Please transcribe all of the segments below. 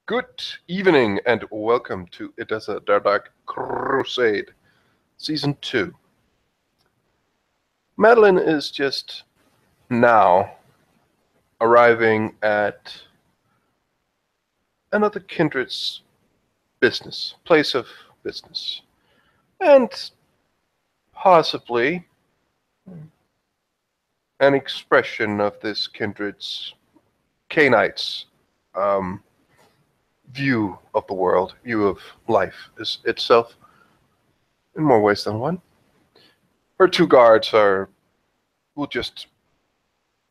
Good evening and welcome to It Is a Dark Crusade, Season 2. Madelain is just now arriving at another kindred's place of business, and possibly an expression of this kindred's Cainite's view of the world, view of life itself, in more ways than one. Her two guards will just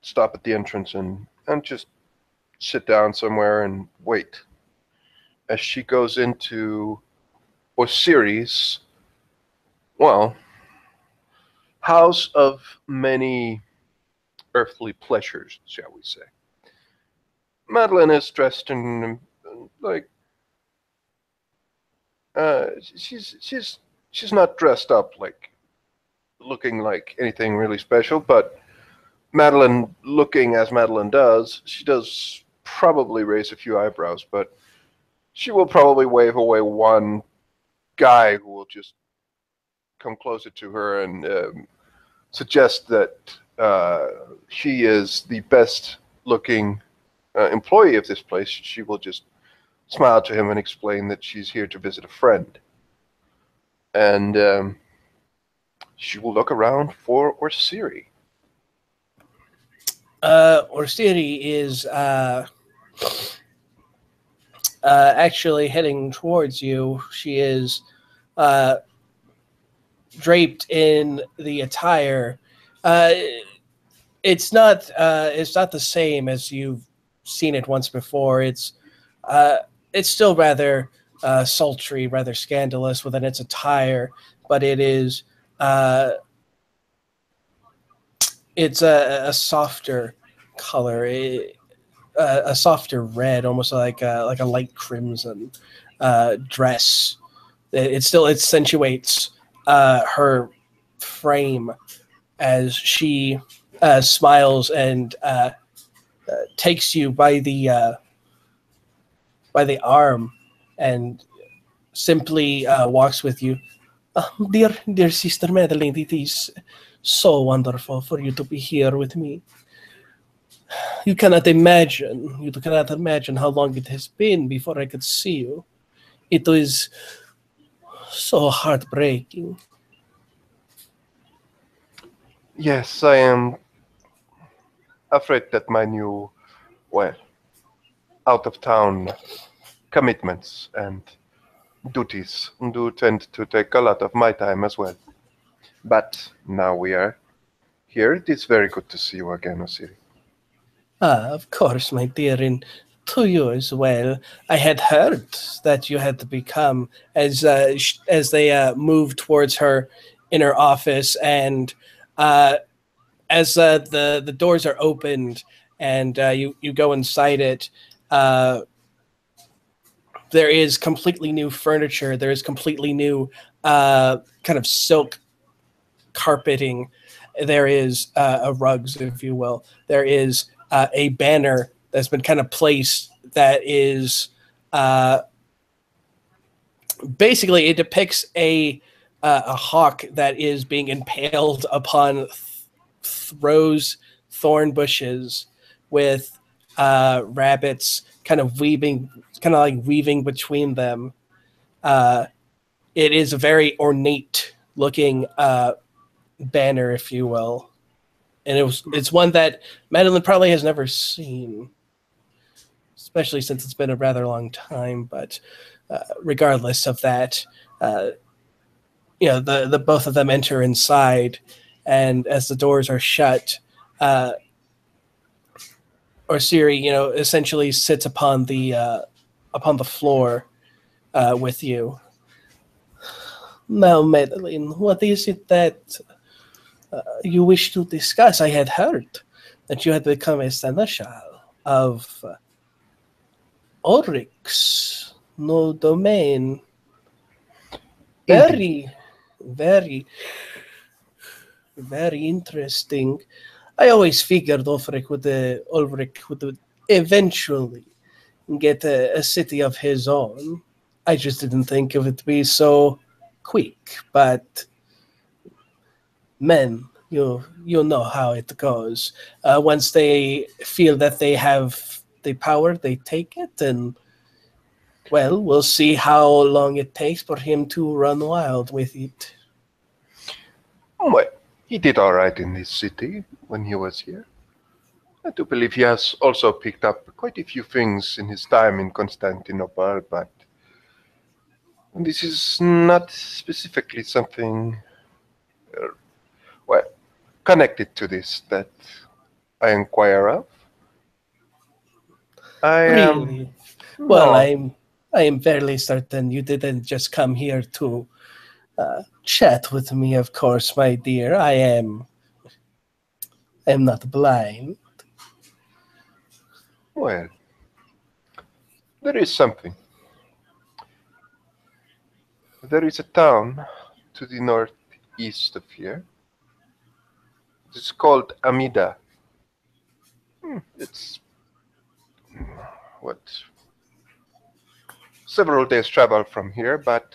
stop at the entrance and just sit down somewhere and wait as she goes into Orsiri's, house of many earthly pleasures, shall we say. Madelain is dressed in she's not dressed up looking like anything really special, but Madelain, looking as Madelain does, she does probably raise a few eyebrows, but she will probably wave away one guy who will just come closer to her and suggest that she is the best looking employee of this place. She will just smile to him and explain that she's here to visit a friend. And she will look around for Orsiri. Orsiri is actually heading towards you. She is draped in the attire. It's not the same as you've seen it once before. It's still rather sultry, rather scandalous within its attire, but it is it's a softer color, a softer red, almost like a light crimson dress. It still accentuates her frame as she smiles and takes you by the arm and simply walks with you. Dear Sister Madelain, it is so wonderful for you to be here with me. You cannot imagine how long it has been before I could see you. It was so heartbreaking. Yes, I am afraid that my new, out-of-town commitments and duties do tend to take a lot of my time as well. But now we are here. It is very good to see you again, Orsiri. Of course, my dear, and to you as well. I had heard that you had become, as they move towards her inner office, and as the doors are opened and you go inside it, there is completely new furniture. There is completely new kind of silk carpeting. There is rugs, if you will. There is a banner that's been kind of placed that is basically it depicts a hawk that is being impaled upon rose thorn bushes with rabbits kind of weaving between them. It is a very ornate looking banner, if you will, and it's one that Madelain probably has never seen, especially since it's been a rather long time. But regardless of that, the both of them enter inside, and as the doors are shut, Orsiri, essentially sits upon the floor with you. Now, Madelain, what is it that you wish to discuss? I had heard that you had become a seneschal of Oryx, no domain. Very, very, very interesting. I always figured Ulrich would eventually get a city of his own. I just didn't think it would be so quick, but men, you know how it goes. Once they feel that they have the power, they take it, and well, we'll see how long it takes for him to run wild with it. Well, he did all right in this city when he was here. I do believe he has also picked up quite a few things in his time in Constantinople, but this is not specifically something, uh, well, connected to this that I inquire of. I am, Really? Well, no, I am fairly certain you didn't just come here to chat with me, of course, my dear. I am not blind. well, there is something. There is a town to the northeast of here. It's called Amida. It's, what, several days' travel from here, but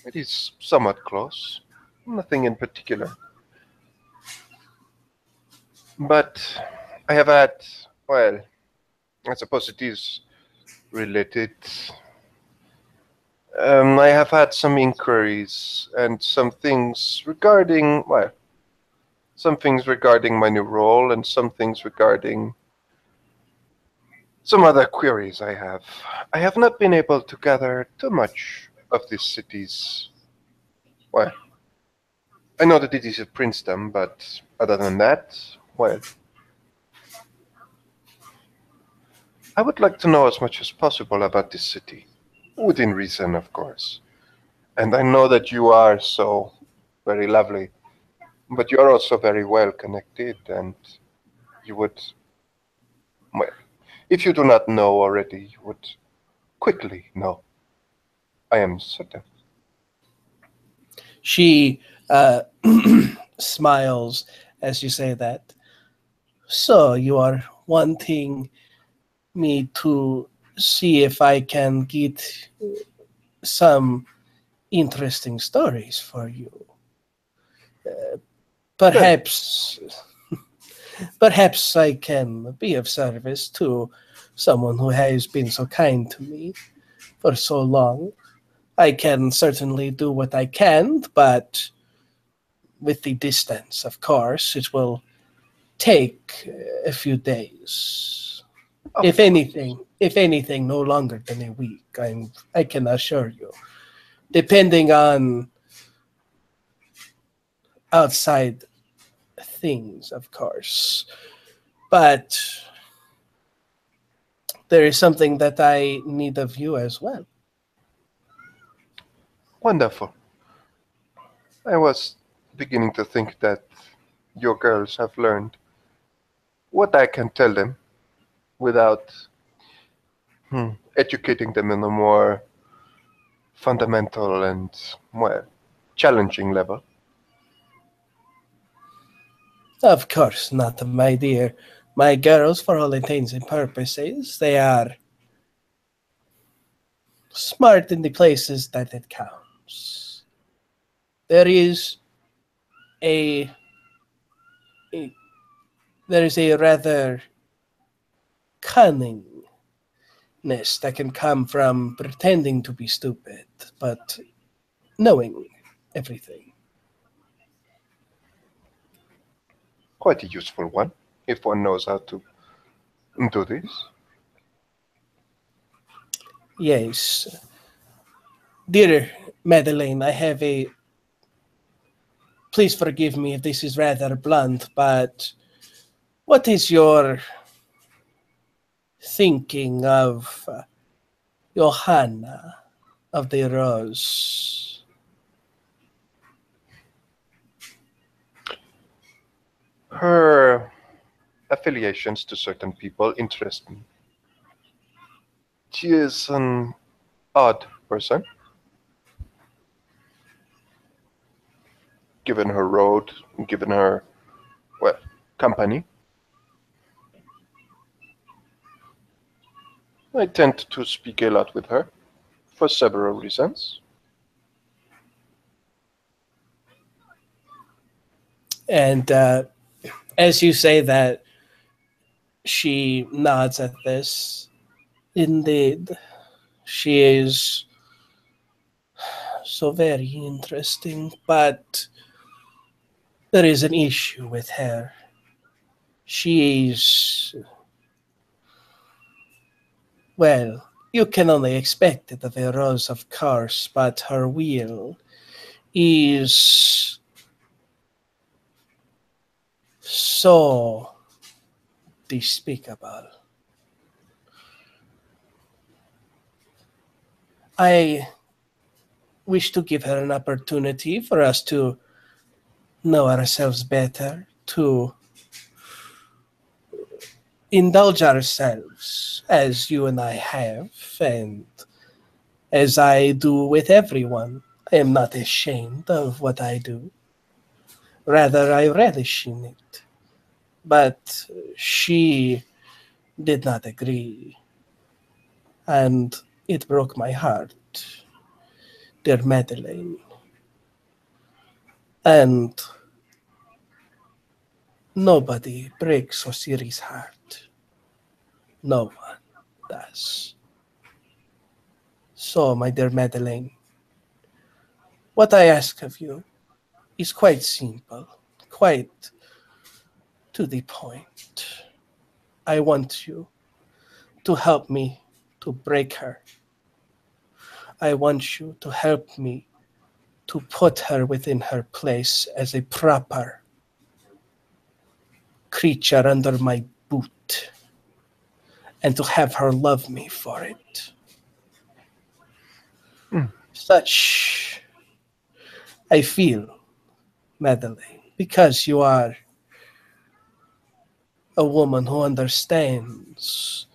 it is somewhat close. Nothing in particular. But I have had, well, I suppose it is related. I have had some inquiries and some things regarding, well, some things regarding my new role and some things regarding some other queries I have. I have not been able to gather too much of this city's, well, I know that it is a princedom, but other than that, well, I would like to know as much as possible about this city. Within reason, of course. And I know that you are so very lovely, but you are also very well connected, and you would, well, if you do not know already, you would quickly know. I am certain. She smiles as you say that. So you are wanting me to see if I can get some interesting stories for you. Very. Perhaps, perhaps I can be of service to someone who has been so kind to me for so long. I can certainly do what I can, but with the distance, of course, it will take a few days. Of course. If anything, no longer than a week. I can assure you. Depending on outside things, of course. But there is something that I need of you as well. Wonderful. I was beginning to think that your girls have learned what I can tell them without educating them in a more fundamental and, well, challenging level. Of course not, my dear. My girls, for all intents and purposes, they are smart in the places that it counts. There is a, a there is a rather cunningness that can come from pretending to be stupid, but knowing everything. Quite a useful one, if one knows how to do this. Yes. Dear Madeleine, I have a. Please forgive me if this is rather blunt, but what is your thinking of Johanna of the Rose? Her affiliations to certain people interest me. She is an odd person, given her road, given her, well, company. I tend to speak a lot with her, for several reasons. And as you say that, she nods at this. Indeed, she is so very interesting, but there is an issue with her. She is, well, you can only expect it of a rose, of course, but her will is so despicable. I wish to give her an opportunity for us to know ourselves better, to indulge ourselves as you and I have, and as I do with everyone. I am not ashamed of what I do. Rather, I relish in it. But she did not agree, and it broke my heart, dear Madeleine. And nobody breaks Orsiri's heart. No one does. So, my dear Madeleine, what I ask of you is quite simple, quite to the point. I want you to help me to break her. I want you to help me to put her within her place as a proper creature under my boot, and to have her love me for it. Such I feel, Madeleine, because you are a woman who understands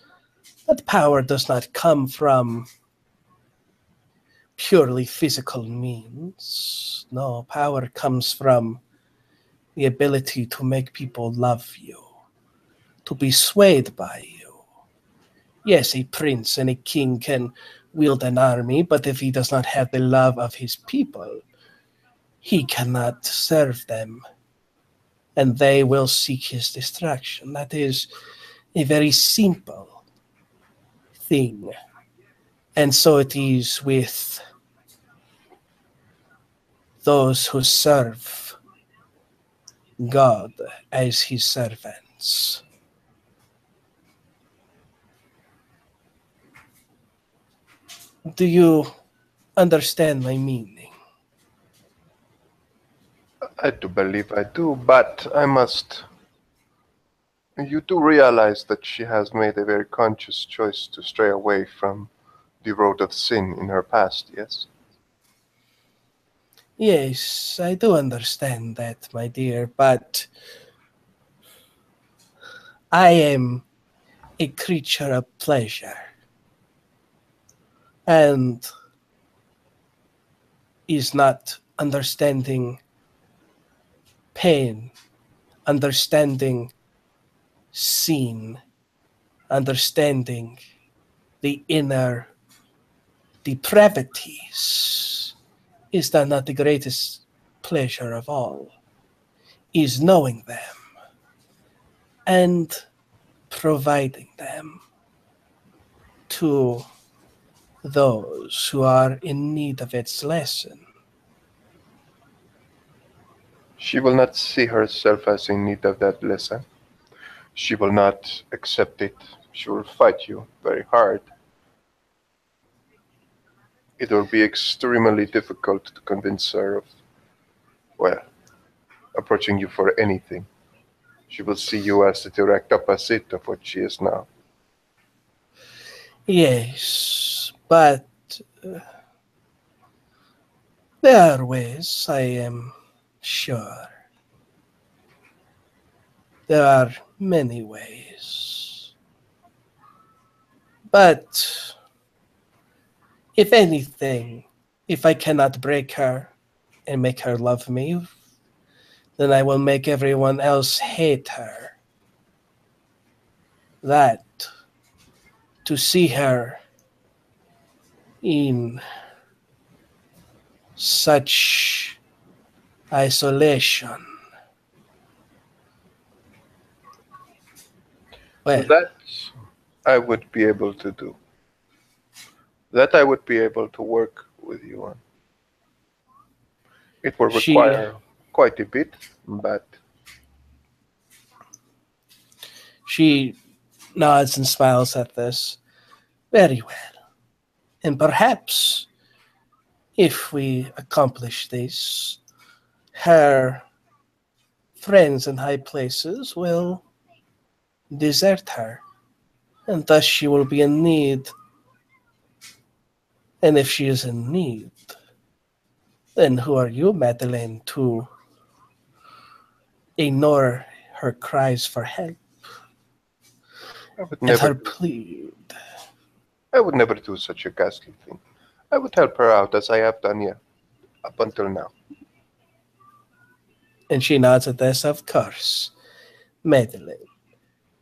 that power does not come from purely physical means. No, power comes from the ability to make people love you, to be swayed by you. Yes, a prince and a king can wield an army, but if he does not have the love of his people, he cannot serve them, and they will seek his destruction. That is a very simple thing. And so it is with those who serve God as his servants. Do you understand my meaning? I do believe I do, but I must. You do realize that she has made a very conscious choice to stray away from the road of sin in her past, yes? Yes, I do understand that, my dear, but I am a creature of pleasure, and is not understanding pain, understanding sin, understanding the inner depravities. Is that not the greatest pleasure of all? Is knowing them and providing them to those who are in need of its lesson. She will not see herself as in need of that lesson. She will not accept it. She will fight you very hard. It will be extremely difficult to convince her of, well, approaching you for anything. She will see you as the direct opposite of what she is now. Yes, but there are ways, I am sure. There are many ways. But if anything, if I cannot break her and make her love me, then I will make everyone else hate her. That to see her in such isolation. Well, That I would be able to do. That I would be able to work with you on. It will she require quite a bit, but she nods and smiles at this. Very well. And perhaps if we accomplish this, her friends in high places will desert her, and thus she will be in need. And if she is in need, then who are you, Madeleine, to ignore her cries for help I would and never her do. plea? I would never do such a ghastly thing. I would help her out as I have done here up until now. And she nods at this, of course, Madeleine.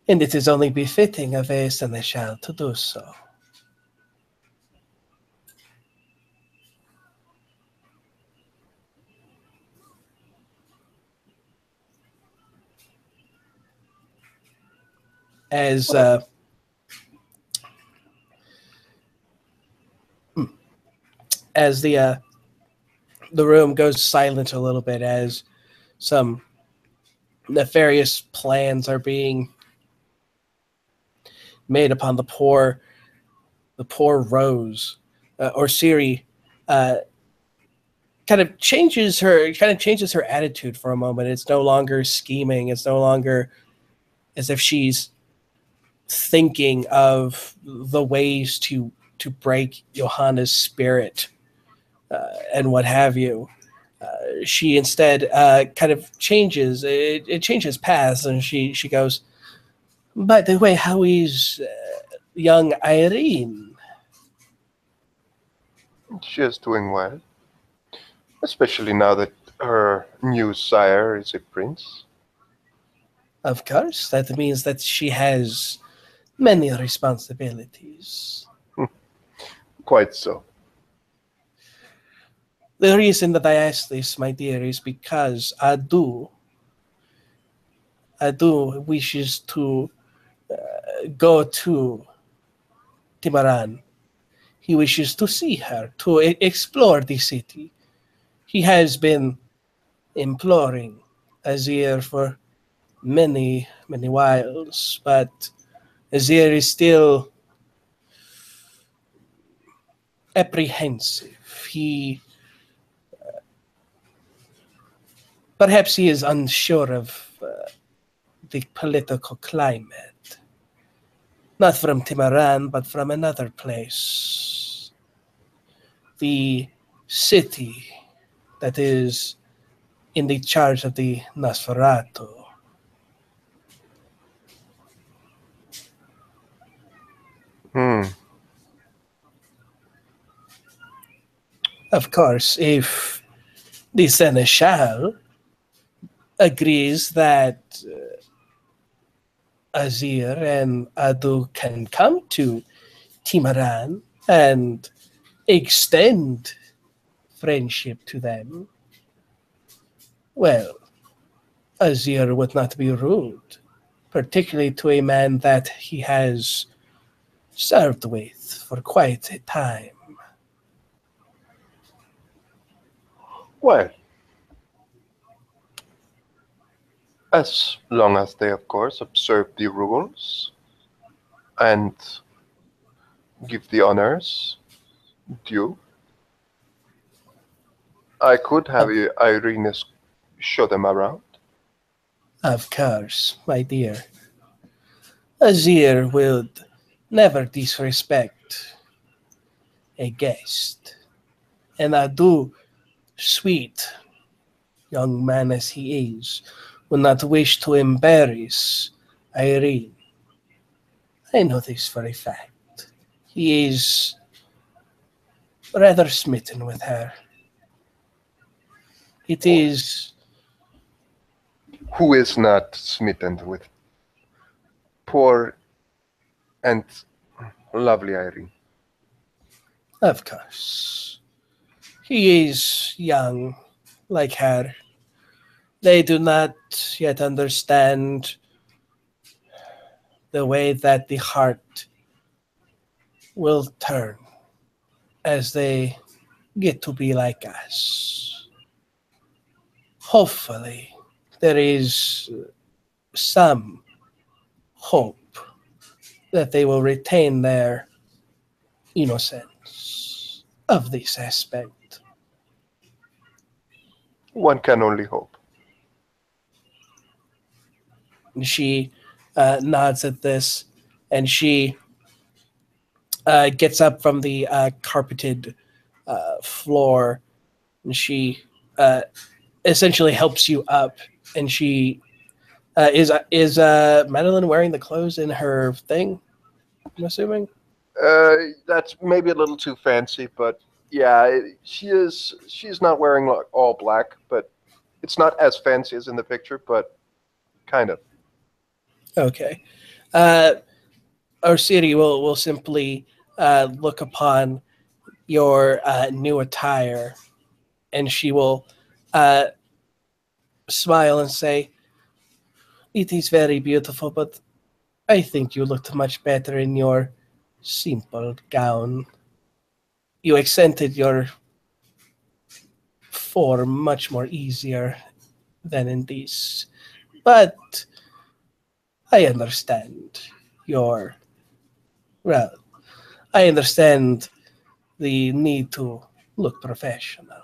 And it is only befitting of a seneschal to do so. As as the room goes silent a little bit, as some nefarious plans are being made upon the poor Rose, Orsiri, uh, kind of changes her attitude for a moment. It's no longer scheming. It's no longer as if she's thinking of the ways to break Johanna's spirit and what have you. She instead kind of changes. It changes paths, and she goes. By the way, how is young Irene? She is doing well, especially now that her new sire is a prince. Of course, that means that she has many responsibilities. Quite so. The reason that I ask this, my dear, is because Adu wishes to go to Timaran. He wishes to see her, to explore the city. He has been imploring Azir for many, many whiles, but Azir is still apprehensive. Perhaps he is unsure of the political climate, not from Timaran, but from another place. The city that is in the charge of the Nosferatu. Hmm. Of course, if the Seneschal agrees that Azir and Adu can come to Timaran and extend friendship to them, well, Azir would not be rude, particularly to a man that he has served with for quite a time. Well, as long as they, of course, observe the rules and give the honors due, I could have Of, Irene show them around. of course, my dear. Azir would never disrespect a guest. And Adu, sweet young man as he is, would not wish to embarrass Irene. I know this for a fact. He is rather smitten with her. It is Who is not smitten with poor and Lovely Irene. Of course. He is young, like her. They do not yet understand the way that the heart will turn as they get to be like us. Hopefully, there is some hope that they will retain their innocence of this aspect. One can only hope. And she nods at this, and she gets up from the carpeted floor, and she essentially helps you up. And she is Madeline wearing the clothes in her thing? I'm assuming. That's maybe a little too fancy, but yeah, she is. She's not wearing like all black, but it's not as fancy as in the picture, but kind of. Okay. Orsiri will simply look upon your new attire, and she will uh, smile and say, "It is very beautiful, but I think you looked much better in your simple gown. You accented your form much more easier than in this. But I understand your, well, I understand the need to look professional."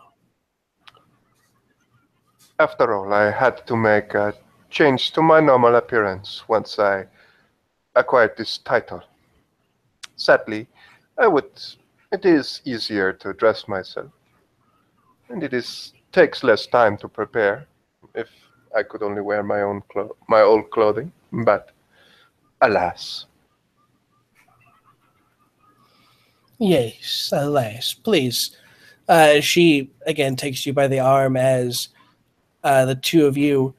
After all, I had to make a change to my normal appearance once I acquired this title. Sadly, I would. It is easier to dress myself, and it is takes less time to prepare. If I could only wear my old clothing, but alas. Yes, alas, please. She again takes you by the arm as the two of you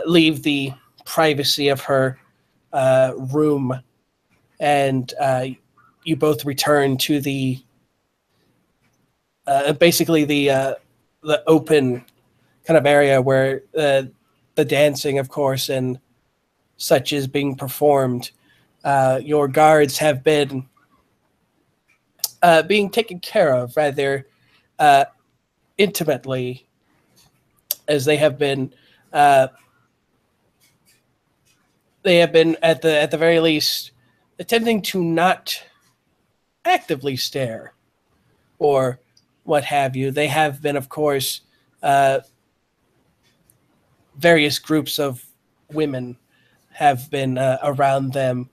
leave the privacy of her room, and you both return to the basically the open kind of area where the dancing, of course, and such is being performed. Your guards have been being taken care of rather uh, intimately, as uh, they have been at the very least attempting to not actively stare or what have you. They have been, of course, uh, various groups of women have been around them,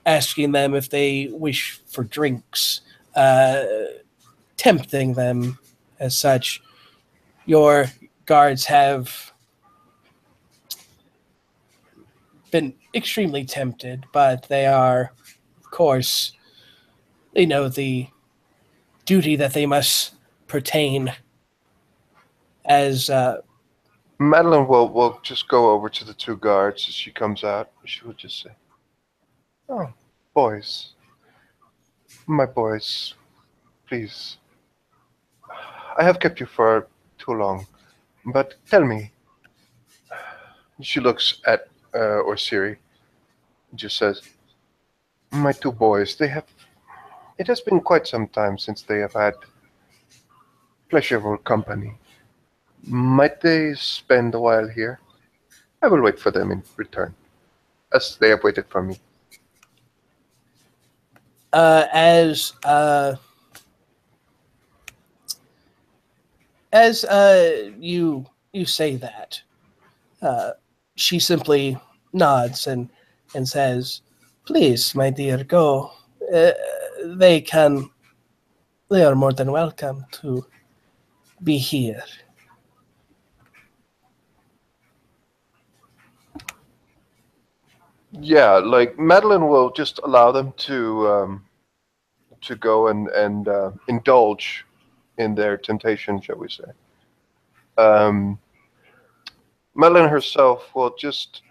asking them if they wish for drinks, uh, tempting them as such. Your guards have been extremely tempted, but they are, of course, they know the duty that they must pertain as Madeline will just go over to the two guards as she comes out. She will just say, "Oh, boys, my boys, please. I have kept you for too long, but tell me." She looks at Orsiri and just says, "My two boys, they have. It has been quite some time since they have had pleasurable company. Might they spend a while here? I will wait for them in return, as they have waited for me." uh, as uh, as you say that, uh, she simply nods and says, "Please, my dear, go. Uh, they can. They are more than welcome to be here." Yeah, like Madeline will just allow them to go and indulge in their temptation, shall we say. Um, Madeline herself will just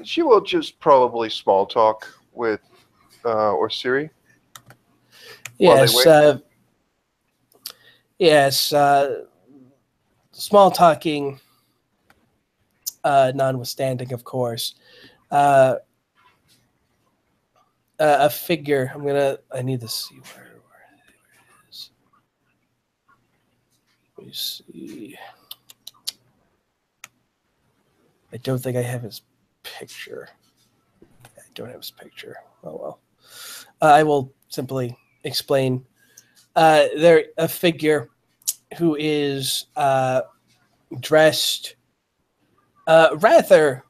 she will just probably small talk with Orsiri? Yes, wait? yes. Small talking, notwithstanding, of course. A figure. I need to see where it is. Let me see. I don't think I have his picture. I don't have his picture. Oh well. I will simply explain. There, a figure who is dressed rather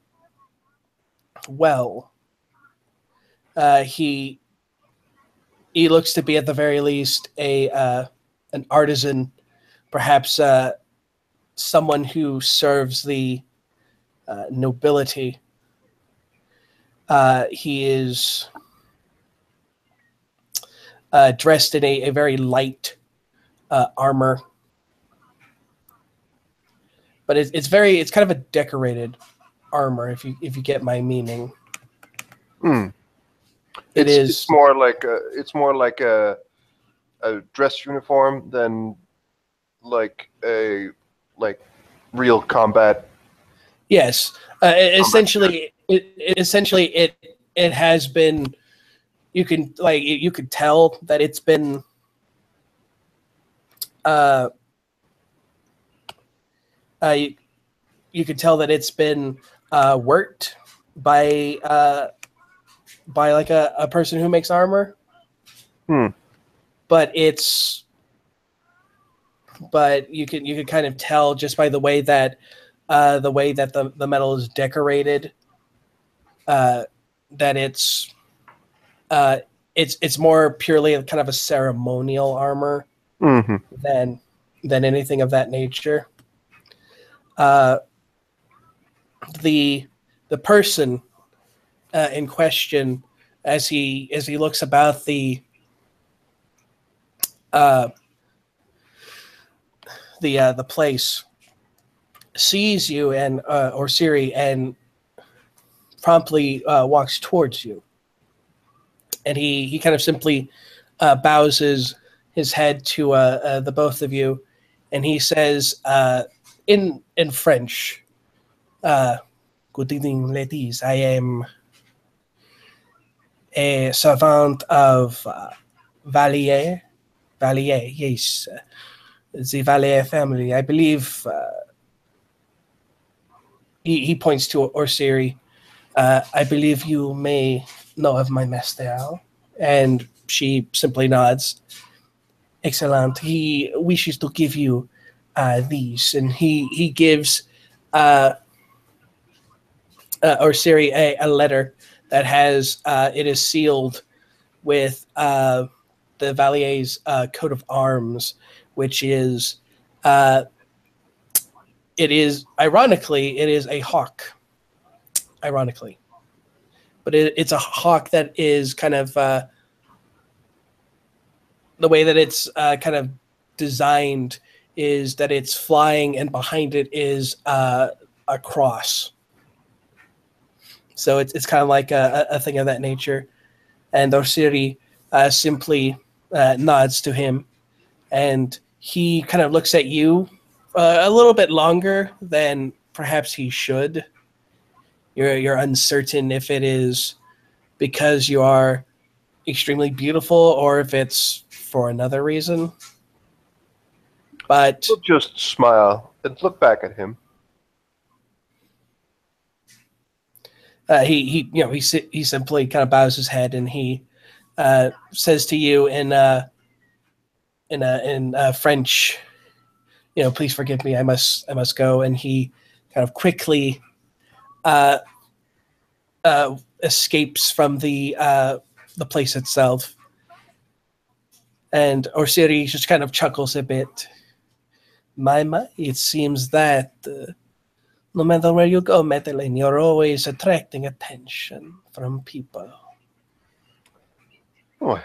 well. He looks to be at the very least an artisan, perhaps someone who serves the nobility. He is dressed in a very light armor, but it's kind of a decorated armor, if you get my meaning. Hmm. It is. It's more like a dress uniform than like a real combat. Yes, essentially, it has been. You could tell that it's been. Uh, you, you could tell that it's been worked by like a person who makes armor. Hmm. But you can kind of tell just by the way that the metal is decorated, that it's more purely kind of a ceremonial armor Mm-hmm. than anything of that nature. Uh, the person in question, as he looks about uh, the place, sees you and Orsiri, and promptly walks towards you, and he kind of simply bows his head to the both of you, and he says in French, "Good evening, ladies. I am a servant of Valier. Valier, yes, the Valier family. I believe." He points to Orsiri. I believe you may know of my master. And she simply nods. Excellent. He wishes to give you these, and he gives Orsiri a letter that has it is sealed with the Valier's coat of arms, which is it is ironically it is a hawk. Ironically, but it's a hawk that is kind of the way that it's kind of designed is that it's flying, and behind it is a cross. So it's kind of like a thing of that nature. And Orsiri simply nods to him, and he kind of looks at you a little bit longer than perhaps he should. You're uncertain if it is because you are extremely beautiful or if it's for another reason. But We'll just smile and look back at him. he simply kind of bows his head, and he says to you in French, please forgive me. I must go. And he kind of quickly escapes from the place itself. And Orsiri just kind of chuckles a bit. My, it seems that no matter where you go, Madelain, you're always attracting attention from people. Oh,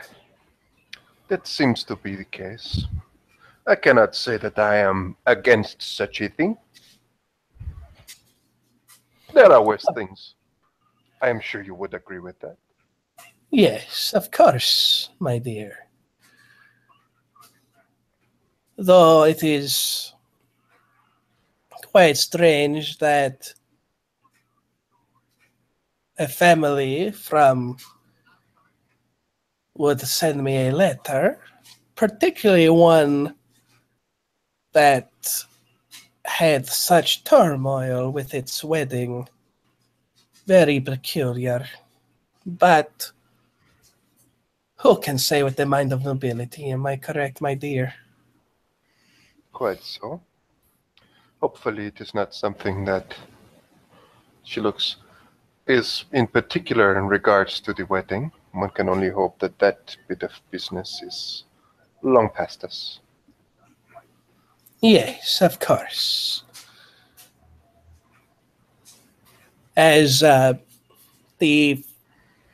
that seems to be the case. I cannot say that I am against such a thing. There are worse things. I am sure you would agree with that. Yes, of course, my dear. Though it is quite strange that a family from would send me a letter, particularly one that had such turmoil with its wedding. Very peculiar. But who can say with the mind of nobility? Am I correct, my dear? Quite so. Hopefully it is not something that she looks is in particular in regards to the wedding. One can only hope that that bit of business is long past us. Yes, of course. As the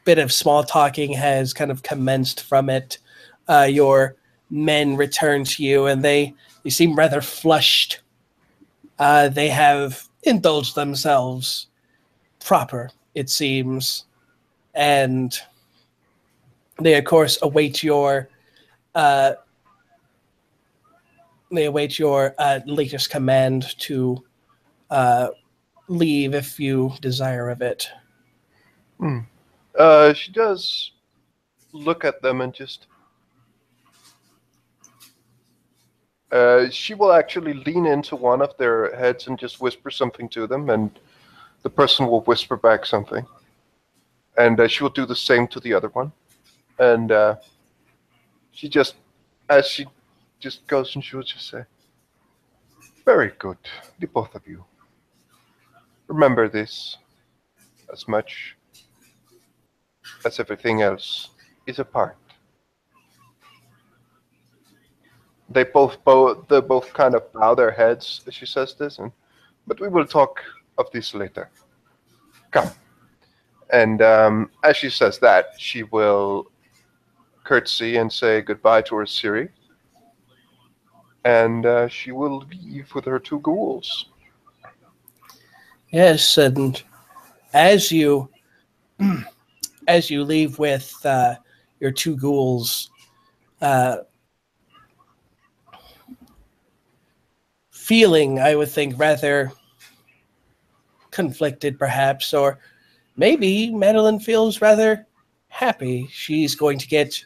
bit of small talking has kind of commenced from it, your men return to you, and they seem rather flushed. They have indulged themselves proper, it seems, and they of course await your uh, latest command to uh, leave if you desire of it. She does look at them and just. She will actually lean into one of their heads and just whisper something to them, and the person will whisper back something. And she will do the same to the other one. And she just, as she just goes and she will just say, very good, the both of you. Remember this as much as everything else is a part. They both kind of bow their heads as she says this, but we will talk of this later. Come. And as she says that, she will curtsy and say goodbye to Orsiri, and she will leave with her two ghouls. Yes, and as you as you leave with your two ghouls, uh, feeling, I would think, rather conflicted, perhaps, or maybe Madelain feels rather happy. She's going to get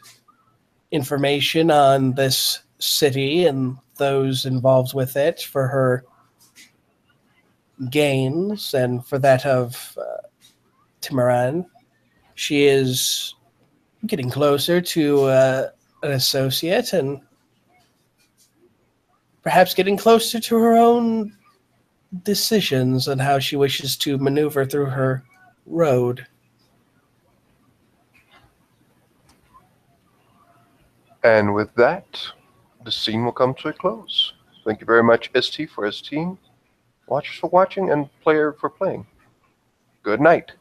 information on this city and those involved with it for her gains and for that of Timaran. She is getting closer to an associate and perhaps getting closer to her own decisions on how she wishes to maneuver through her road. And with that, the scene will come to a close. Thank you very much, ST for STing, watchers for watching, and player for playing. Good night.